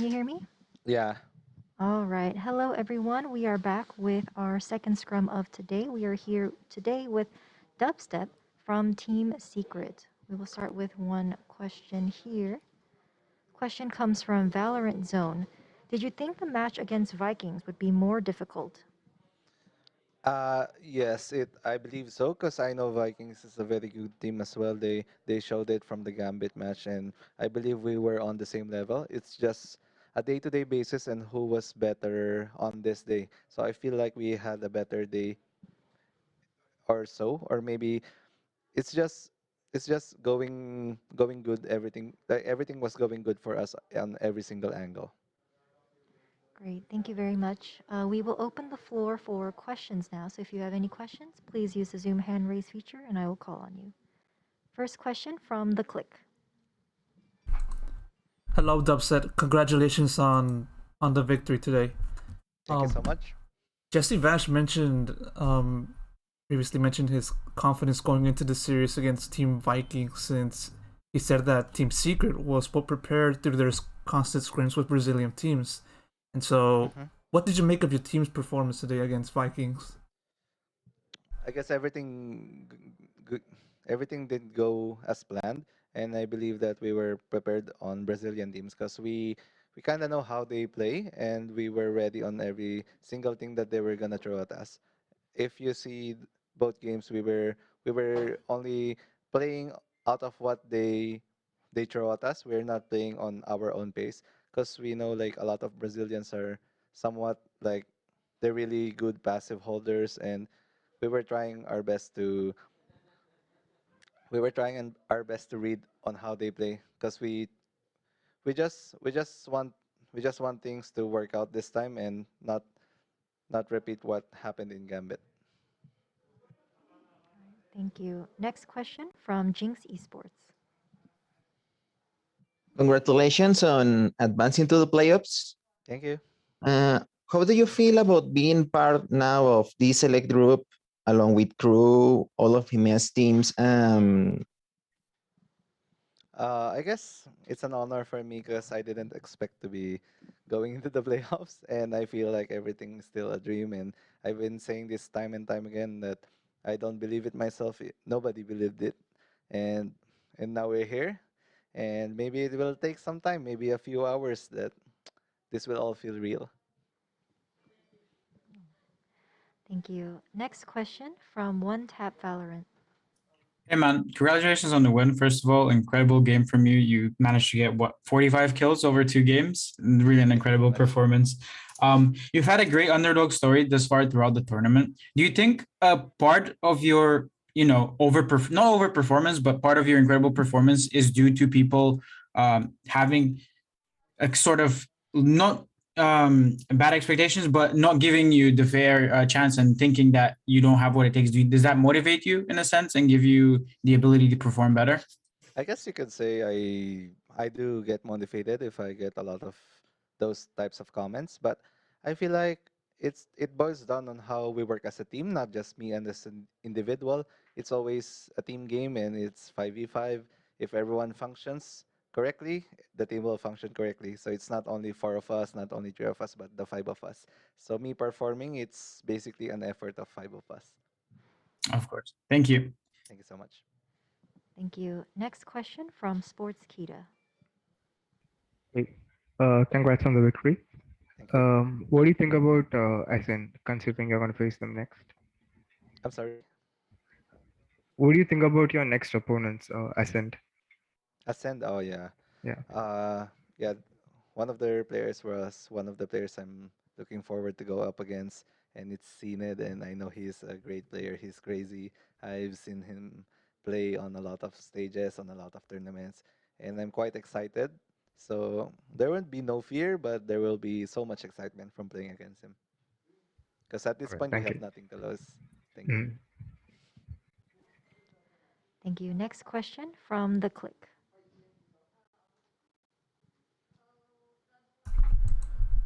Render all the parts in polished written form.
Can you hear me? Yeah. All right. Hello, everyone. We are back with our second scrum of today. We are here today with DubsteP from Team Secret. We will start with one question here. Question comes from Valorant Zone. Did you think the match against Vikings would be more difficult? Yes, it. I believe so, because I know Vikings is a very good team as well. They showed it from the Gambit match, and I believe we were on the same level. It's just a day-to-day basis and who was better on this day. So I feel like we had a better day or so, or maybe it's just it's just going good. Everything was going good for us on every single angle. Great. Thank you very much. We will open the floor for questions now. So if you have any questions, please use the Zoom hand raise feature and I will call on you. First question from the click. Hello, Dubset. Congratulations on the victory today. Thank you Um, so much. Jesse Vash mentioned previously mentioned his confidence going into the series against Team Viking, since he said that Team Secret was well prepared through their constant scrims with Brazilian teams. And so, Mhm. what did you make of your team's performance today against Vikings? I guess everything did go as planned, and I believe that we were prepared on Brazilian teams because we kind of know how they play, and we were ready on every single thing that they were gonna throw at us. If you see both games, we were only playing out of what they throw at us. We're not playing on our own pace because we know like a lot of Brazilians are somewhat like they're really good passive holders, and we were trying our best to our best to read on how they play because we just we just want we just want things to work out this time and not repeat what happened in Gambit. Thank you. Next question from Jinx Esports. Congratulations on advancing to the playoffs. Thank you. Uh, how do you feel about being part now of this select group along with crew, all of Jimenez teams? I guess it's an honor for me because I didn't expect to be going into the playoffs, and I feel like everything's still a dream. And I've been saying this time and time again that I don't believe it myself. Nobody believed it, and now we're here. And maybe it will take some time, maybe a few hours, that this will all feel real. Thank you. Next question from One Tap Valorant. Hey man, congratulations on the win. First of all, incredible game from you. You managed to get what 45 kills over 2 games. Really an Thank you so incredible much. performance. You've had a great underdog story thus far throughout the tournament. Do you think a part of your not overperformance, but part of your incredible performance is due to people having a sort of not bad expectations, but not giving you the fair chance and thinking that you don't have what it takes. Does that motivate you in a sense and give you the ability to perform better? I guess you could say I do get motivated if I get a lot of those types of comments, but I feel like it boils down on how we work as a team, not just me and as an individual. It's always a team game, and it's 5v5. If everyone functions correctly, the team will function correctly. So it's not only four of us, not only three of us, but the five of us. So me performing, it's basically an effort of five of us. Of course. Thank you. Thank you so much. Thank you. Next question from Sports Kita. Hey, congrats on the victory. Thank you. What do you think about Ascent, considering you're going to face them next? I'm sorry. What do you think about your next opponents, Ascent? Ascend. Oh yeah. Yeah, Yeah, one of their players was one of the players I'm looking forward to go up against, and it's Cned, and I know he's a great player. He's crazy. I've seen him play on a lot of stages, on a lot of tournaments, and I'm quite excited. So there won't be no fear, but there will be so much excitement from playing against him. Because at this great. point, we Thank have you. nothing to lose. Thank you. Mhm. Thank you. Next question from the click.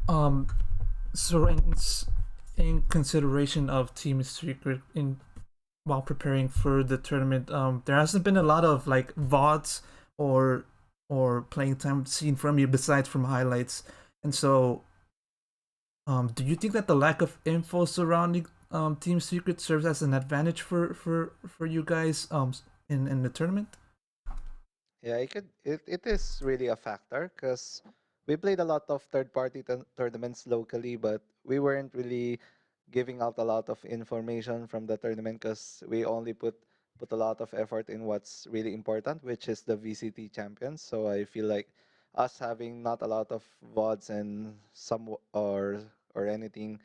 Um, so in consideration of Team Secret in while preparing for the tournament, there hasn't been a lot of like VODs or playing time seen from you besides from highlights. And so, do you think that the lack of info surrounding Team Secret serves as an advantage for you guys in the tournament? Yeah, it is really a factor because we played a lot of third-party tournaments locally, but we weren't really giving out a lot of information from the tournament because we only put a lot of effort in what's really important, which is the VCT champions. So I feel like us having not a lot of VODs and or anything,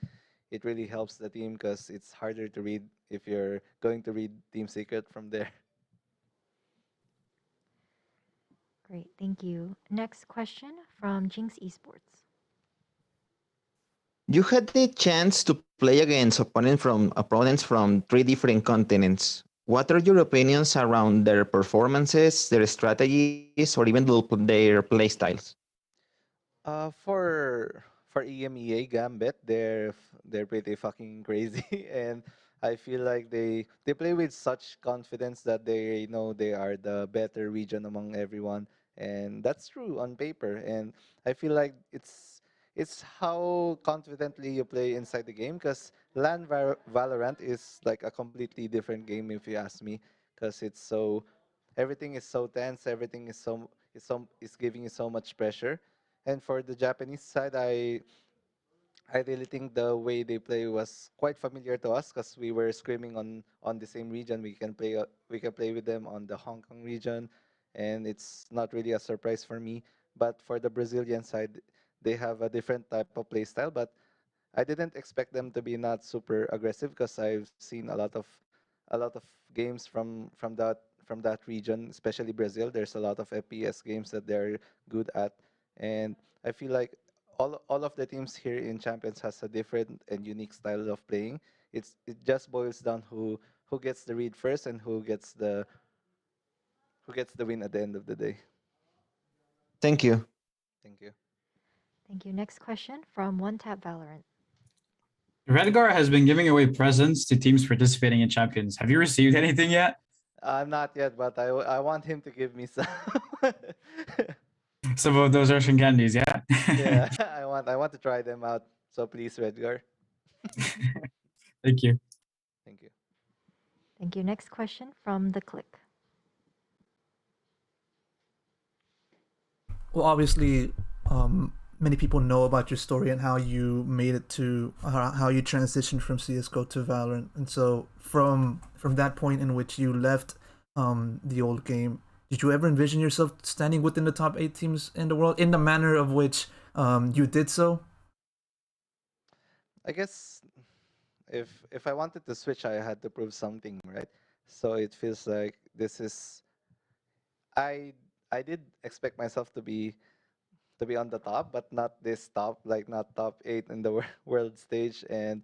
it really helps the team because it's harder to read if you're going to read Team Secret from there. Great, thank you. Next question from Jinx Esports. You had the chance to play against opponents from 3 different continents. What are your opinions around their performances, their strategies, or even their playstyles? For EMEA Gambit, they're pretty fucking crazy, and I feel like they play with such confidence that they know they are the better region among everyone, and that's true on paper. And I feel like it's how confidently you play inside the game, because Valorant is like a completely different game if you ask me, because everything is so tense, everything is giving you so much pressure. And for the Japanese side, I really think the way they play was quite familiar to us because we were screaming on the same region. We can play with them on the Hong Kong region, and it's not really a surprise for me. But for the Brazilian side, they have a different type of play style. But I didn't expect them to be not super aggressive because I've seen a lot of games from that region, especially Brazil. There's a lot of FPS games that they're good at, and I feel like all of the teams here in Champions has a different and unique style of playing. It just boils down who gets the read first and who gets the win at the end of the day. Thank you. Thank you. Thank you. Next question from One Tap Valorant. Redgar has been giving away presents to teams participating in Champions. Have you received anything yet? Not yet, but I want him to give me some. Some of those Russian candies, yeah? Yeah, I want to try them out. So please, Redgar. Thank you. Thank you. Thank you. Next question from The Click. Well, obviously, many people know about your story and how you made it to how you transitioned from CS:GO to Valorant. And so, from that point in which you left the old game, did you ever envision yourself standing within the top 8 teams in the world in the manner of which you did so? I guess if I wanted to switch, I had to prove something, right? So it feels like this is I I did expect myself to be on the top, but not this top, like not top 8 in the world stage. And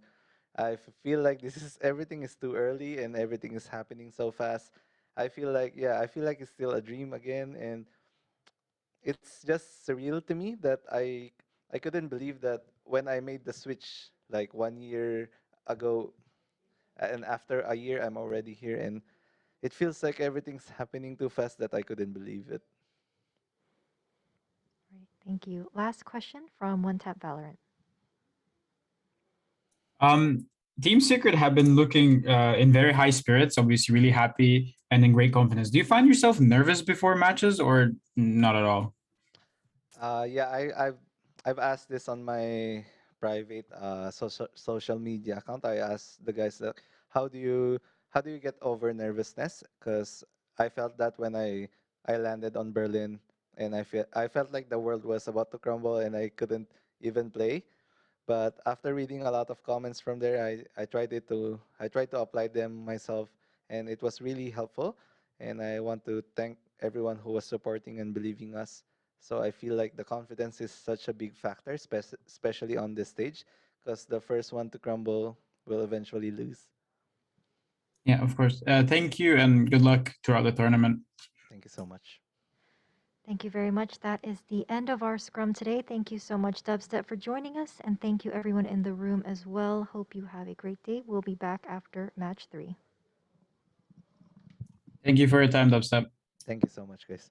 feel like this is everything is too early and everything is happening so fast. I feel like it's still a dream again, and it's just surreal to me that I couldn't believe that when I made the switch like 1 year ago, and after a year I'm already here, and it feels like everything's happening too fast that I couldn't believe it. Right. Thank you. Last question from One Tap Valorant. Um, Team Secret have been looking in very high spirits, obviously really happy and in great confidence. Do you find yourself nervous before matches or not at all? Yeah, I've asked this on my private social media account. I asked the guys that how do you get over nervousness? Because I felt that when I landed on Berlin, and I felt like the world was about to crumble and I couldn't even play. But after reading a lot of comments from there, I tried to apply them myself, and it was really helpful. And I want to thank everyone who was supporting and believing us. So I feel like the confidence is such a big factor, especially on this stage, because the first one to crumble will eventually lose. Yeah, of course. Thank you and good luck throughout the tournament. Thank you so much. Thank you very much. That is the end of our scrum today. Thank you so much, DubsteP, for joining us. And thank you, everyone in the room as well. Hope you have a great day. We'll be back after match 3. Thank you for your time, DubsteP. Thank you so much, guys.